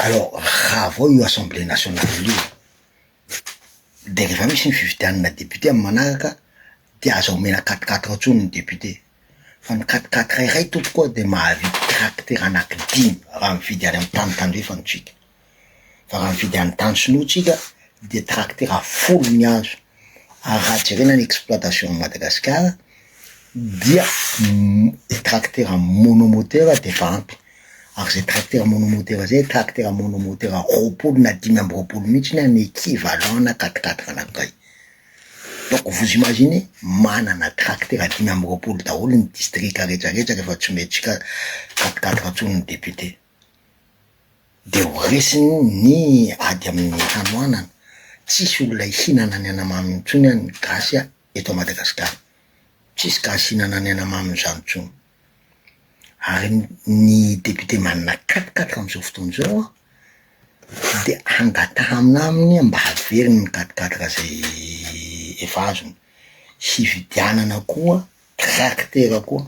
Alors, raha vao io assemblée nationale io, de rehefa misy ny fividianana député amy manaraka, de azo omena 4-4 ntsony ny député. Fa ny 4-4 iray tompoko koa de mahavita tracteur anaky 5 raha mividy any amy tany tandrefa tsika. Fa raha mividy any tany sinoa tsika, de tracteur 10 ny azo. Ary raha jerena ny exploitation Madagasikara, dia tracteur monomoteur de efa ampy. Ary zay tracteur monomoteur zay, tracteur monomoteur 20 na 25 mihitsy ny équivalent na 4-4 anakay. Donc vous imaginez, manana tracteur 25 daholo ny district rehetrarehetra rehefa tsy metsika 4-4 ntsony ny député. De ho resiny ny ady amin'ny hanoanana. Tsisy olona ihinana ny anamamy ntsony any gasy eto Madagasikara. Tsisy gasy ihinana ny anamamy zany ntsony. Ary ny député manana 4-4 amizao fotoana zao de angataha aminy mba haveriny ny 4-4 zay efa azony. Hividianana koa tracteur koa,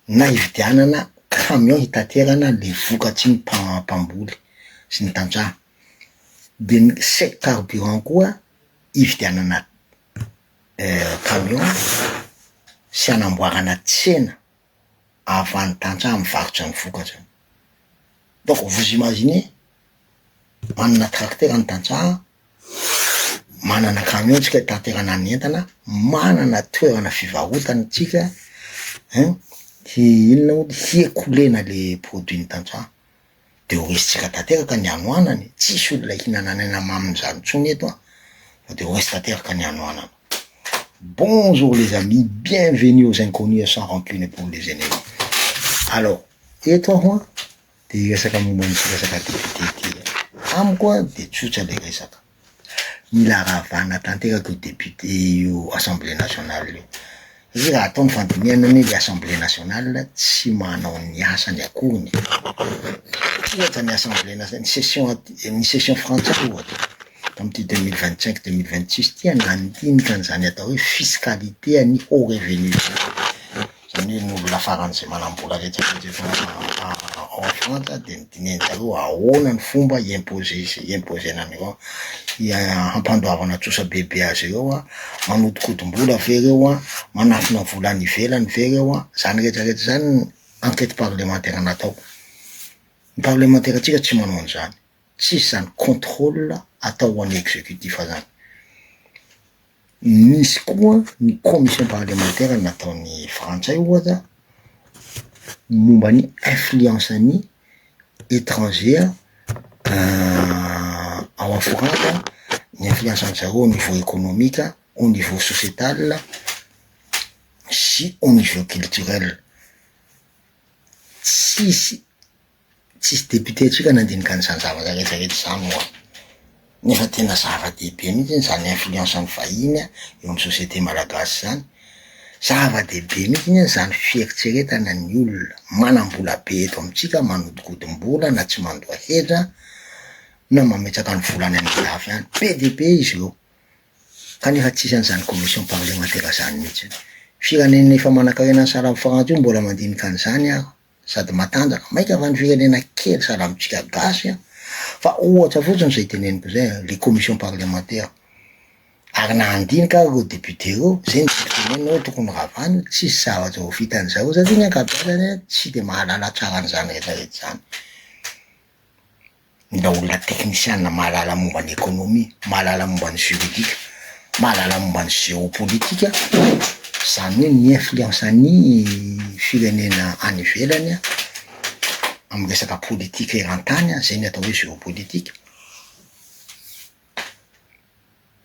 na hividianana camion hitaterana le vokatsy ny mpamboly sy ny tantsaha. De ny chèque carburant koa hividianana camion sy anamboarana tsena ahafahan'ny tantsaha mivarotra ny vokatra. Donc vous imaginez, manana tracteur ny tantsaha, manana camion tsika hitaterana ny entana, manana toerana fivarotana tsika, inona hiekolena le produit ny tantsaha. De ho resitsika tanteraka ny hanoanany, tsisy olona ihinana ny anamamy zany ntsony eto fa de ho resy tanteraka ny hanoanana. Bonjour les amis, bienvenue aux inconnus sans rancune pour les ennemis. Alors, eto aho de resaka momba ny resaka député ty. Amiko de tsotra le resaka. Mila ravana tanteraka io député io assemblée nationale io. Izy raha ataony fandiniana ny assemblée nationale tsy manao ny asany akoriny. Ohatra ny assemblée nationale, ny session française ohatra. Tamty 2025-2026 ty nandinika an'izany atao hoe fiscalité any haut revenu. Zany hoe n'olona faran'izay manambola rehetra en France de nidineny zareo ahoana ny fomba imposena an'ireo hampandoavana tsosa bebe azy ireo manodikodim-bola ve reo manafina vola any ivelany ve reo zany rehetrarehetra zany enquête parlementaire natao. Ny parlementaire tsika tsy manao an'izany, tsisy zany contrôle atao any exécutif zany. Misy koa ny commission parlementaire nataony frantsay ohatra momba ny influence ny étranger ao France, ny influence an'zareo au niveau économique, au niveau sociétal sy au niveau culturel. Tsisy député tsika nandinika an'izany zavatra rehetrarehetra zany moa. Nefa tena zava-dehibe mihitsy zany influence ny vahiny eo amin'ny société malagasy zany. Zava-dehibe mihitsy zany fieritseretana ny olona manambola be eto amitsika, manodikodim-bola na tsy mandoa heza na mametsaka ny volany any lafy any, be de be izy io. Kanefa tsisy an'izany commission parlementaire zany mihitsy. Firenena efa manan-karena ny salamy Frantsa io mbola mandinika an'izany aho, sady matanjaka maika fa ny firenena kely salamitsika gasy fa ohatra fotsiny zay teneniko zay, les commissions parlementaires. Ary na andinika reo député reo, zay ny tenenina hoe tokony ravana, tsisy zavatra ho vitan'izao satria ny ankabetsany tsy de mahalala tsara an'izany rehetrarehetra zany. Mila olona technicienne mahalala momba ny économie, mahalala momba ny juridique, mahalala momba ny géopolitique, zany hoe ny influence ny firenena any ivelany amy resaka politique eran-tany, zay ny atao hoe géopolitique.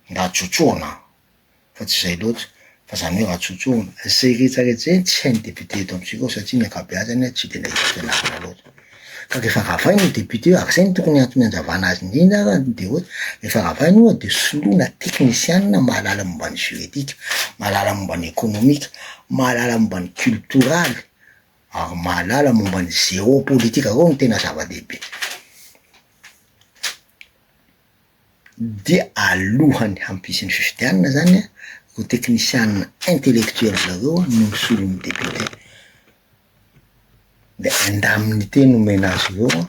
Raha tsotsoana fa tsy zay loatra, fa zany hoe raha tsotsoana zay rehetrarehetra zay tsy hain'ny député eto amitsika ao satria ny ankabeazany tsy de nahita fianarana loatra. Ka rehefa ravainy ny député ary zay ny tokony antony anjavana azy indrindra de hoe rehefa ravainy io de soloina technicienne mahalala momba ny juridique, mahalala momba ny économique, mahalala momba ny cultural, ary mahalala momba ny géopolitique reo ny tena zava-dehibe. De alohany hampisy ny fifidianana zany ho technicienne intellectuel zareo no solon'ny député. De indemnité nomena azy ireo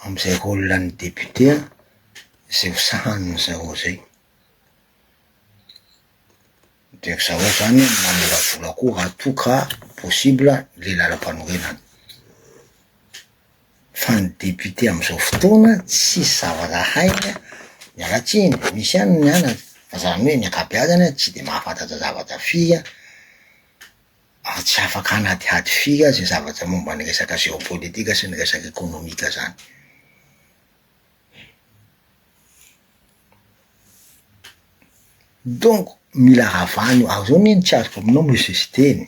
amizay rôle ny député zay ho sahaniny zareo zay. De zareo zany mamolavola koa raha toa ka possible le lalam-panorenany. Fa ny député amizao fotoana tsisy zavatra hainy, mialatsiny misy ihany ny anany fa zany hoe ny ankabeazany tsy de mahafantatra zavatra firy ary tsy afaka hanadihady firy zay zavatra momba ny resaka géopolitika sy ny resaka économique zany. Donc mila ravany io, ary zao neny tsy azoko aminao monsieur sy teny,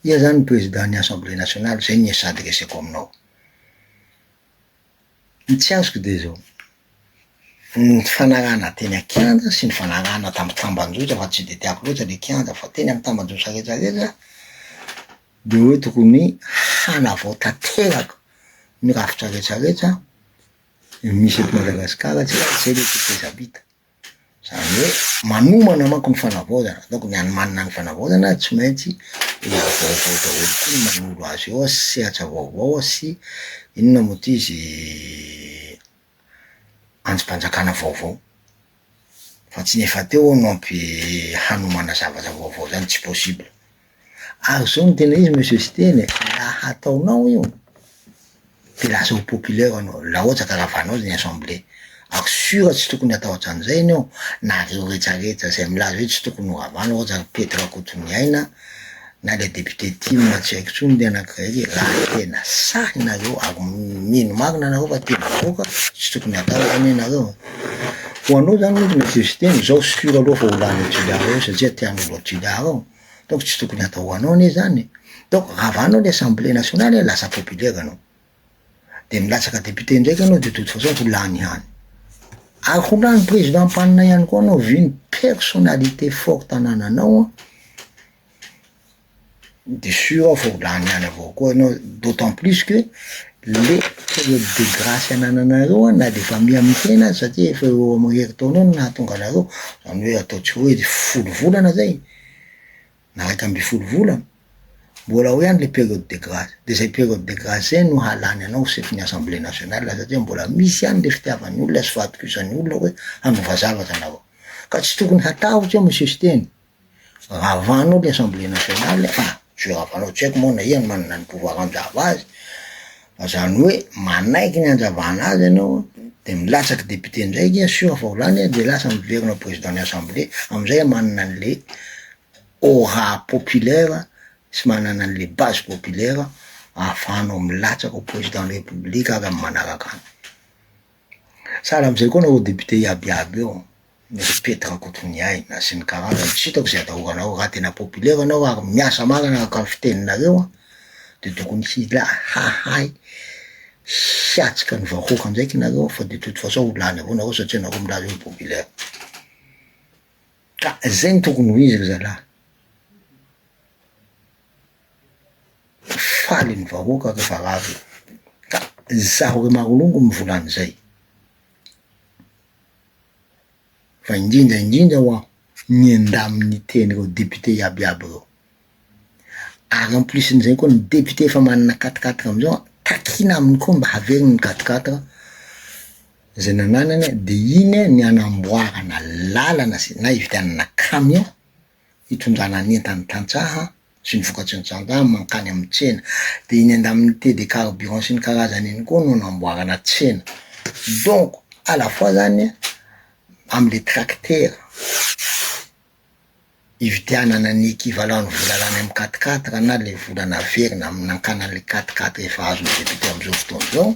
iha zany président assemblée nationale, zay ny sady reseko aminao. Ny tsy azoko de zao, ny fanarana teny Kianja sy ny fanarana tamy Tambazotra fa tsy de tiako loatra le Kianja fa teny amy Tambazotra rehetrarehetra de hoe tokony hanavao tanteraka ny rafitra rehetrarehetra misy eto Madagasikara tsy zay le tezabita. Zany hoe manomana manko ny fanavaozana, donc ny manana ny fanavaozana tsy maintsy vaovao daholo koa ny manolo azy eo, sehatra vaovao sy inona moa ty izy anjim-panjakana vaovao, fa tsy nefa teo no ampy hanomana zavatra vaovao zany tsy possible. Ary zao ny tena izy monsieur sy teny, laha ataonao io de lasa ho populaire anao, laha ohatsy ka ravanao ny assemblée, ary sura tsy tokony atao hatran'izay anao, na reo rehetrarehetra zay milaza hoe tsy tokony ho ravana, ohatsy Petra Kotombiaina na le député Tim tsy haiko tsony le anakiraiky, raha tena sahy nareo ary mino marina nareo fa tena vahoaka tsy tokony atao zany nareo. Ho anao zany ohatsy monsieur sy teny, zao sura aloha fa ho lany Toliara eo satria tian'olo Toliara ao, donc tsy tokony atao ho anao ane zany. Donc ravanao le assemblée nationale lasa populaire anao, de milatsaka député ndraiky anao de toute façon ho lany hany. Ary ho lany président ampanina ihany koa anao, vu ny personnalité forte anananao de sûr fa ho lany hany avao koa anao, d'autant plus que le période de grâce anananareo na de fa miha mitena satria efa eo amy herintaona no nahatonga anareo, zany hoe ataotsika hoe 10 volana zay na raiky amby 10 volana, mbola ao ihany le période de grâce, de zay période de grâce zay no halany anao sefin'ny assemblée nationale satria mbola misy ihany le fitiavan'ny olona sy fahatokisan'ny olona hoe hanova zavatra anao, ka tsy tokony hatahotra monsieur sy teny, ravanao le assemblée nationale, tsy ravanao tsy haiko moa na iha manana ny pouvoir anjava azy, fa zany hoe manaiky ny anjavana azy anao de milatsaky député ndraiky sura fa ho lany de lasa miverina président ny assemblée, amizay manana an'le aura populaire sy manana an'le base populaire ahafahanao milatsaky au président de la république ary amy manaraka any. Sara amizay koa nareo député iabiaby eo, misy Petra Kotombiaina sy ny karazany, tsy hitako zay atahoranao raha tena populaire anao ary miasa marina araka ny fiteninareo de tokony hila hahay hiatsika ny vahoaka ndraiky nareo fa de toute façon ho lany avao nareo satria nareo milaza hoe populaire. Ka zay ny tokony ho izy ry zalahy, faly ny vahoaka rehefa ravy, ka zaho Remarolongo mivolany zay. Fa indrindra ho aho miandamin'ny teny reo député iabiaby reo, ary en plus n'izay koa ny député efa manana 4-4 amizao, takina aminy koa mba haveriny 4-4 zay nananany de iny ny anamboarana lalana na ividianana camion hitondrana ny entany tantsaha sy ny vokatsy ny tantsaha mankany amy tsena, de iny andamin'ny thé de carburant sy ny karazany iny koa no anamboarana tsena. Donc à la fois zany amle tracteur ividianana ny équivalent volalany amy 4-4 na le volana verina amin'ankana le 4-4 efa azony député amizao fotoana zao,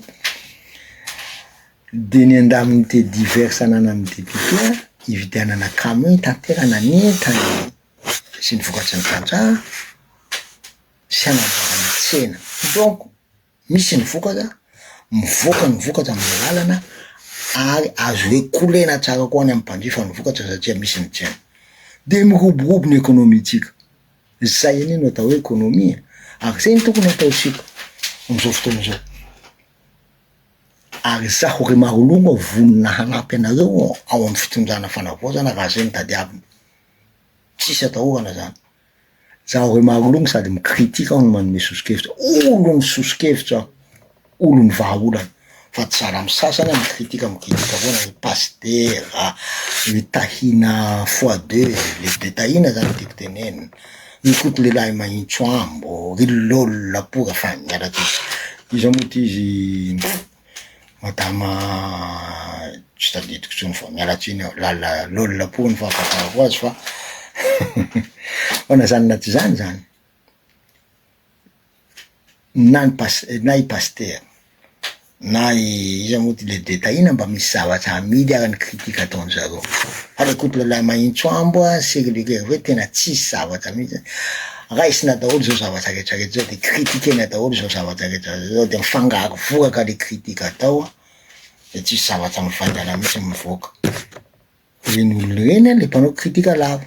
de ny andamin'ny thé divers ananany député ividianana camion itanterana ny entany sy ny vokatsy ny tantsaha sy anamboarana tsena. Donc misy ny vokatra, mivoaka ny vokatra amin'ny lalana ary azo hoe kolena tsara koa any amy mpanjifa ny vokatra satria misy ny tsena, de miroborobo ny ekonomitsika. Zay anie no atao hoe ekonomia, ary zay ny tokony ataotsika amizao fotoana zao. Ary zaho Remarolongo vonona hanampy anareo ao amy fitondrana fanavaozana raha zay ny tadiaviny, tsisy atahorana zany. Zaho Remarolongo sady mikritika aho no manome sosokevitra, olo ny sosokevitra aho, olo ny vahaolana, fa tsara amy sasany mikritika foana ny pastera, le tahina x2, le détahina zany tiako tenenina, mikoto lelahy mahintso ambo, ry lôla pora fa miala ty izy moa izy madama tsy tadidiko tsony fa mialatsiny aho lôla pora ny fahafantarako azy fa hoana zany na tsy zany na i pastera na iza moa ty le détaina mba misy zavatra amidy ara ny kritika ataony zareo fa le koto lelahy mahintso ambo a segregere hoe tena tsisy zavatra mihitsy raisina daholo zao zavatra rehetrarehetra zao de kritikena daholo zao zavatra rehetra zao de mifangaro voraka le kritika atao de tsisy zavatra mifandana mihitsy mivoaka reny olo reny le mpanao kritika lava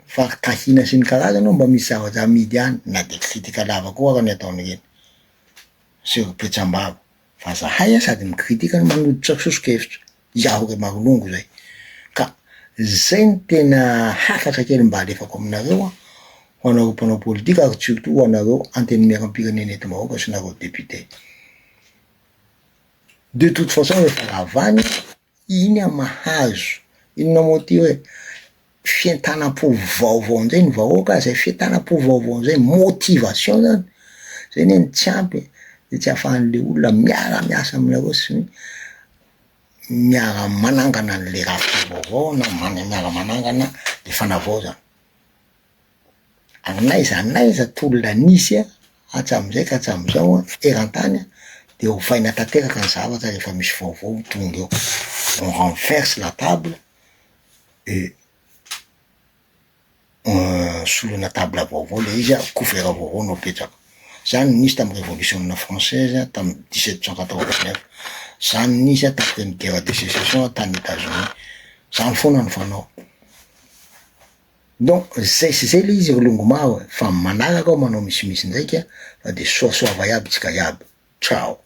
fa tahina sy ny karazany mba misy zavatra amidy any na de kritika lava koa raha ny ataony reny seropetsam-bava fa zahay sady mikritika ny manoditra sosokevitra iaho re maronongo zay ka zay ny tena hafatra kely mba alefako aminareo ho anareo mpanao politika ary surtout ho anareo anteny miaram-pirenena eto mahoaka sy nareo député de toute façon rehefa ravany iny a mahazo inona moa ty hoe fientanam-po vaovao nzay ny vahoaka zay fientanam-po vaovao nzay motivation zany zay neny tsy ampy de tsy ahafahan'le olona miara-miasa aminareo sy miara manangana an'le rafitra vaovao na miara-manangana le fanavao zany anaiza tolona nisy hatramizay ka hatramizao eran-tany de hovaina tanteraka ny zavatra rehefa misy vaovao tonga eo on renverse la table et solona table vaovao le izy couvert vaovao no petraka zany nisy tamy révolution française tamy 1789 zany nisy tamin'ny ny guerre de sécession tany États-Unis zany foana ny fanao donc zay le izy rolongomao fa manaraka ao manao misimisy ndraiky fa de soasoava iaby tsika iaby ciao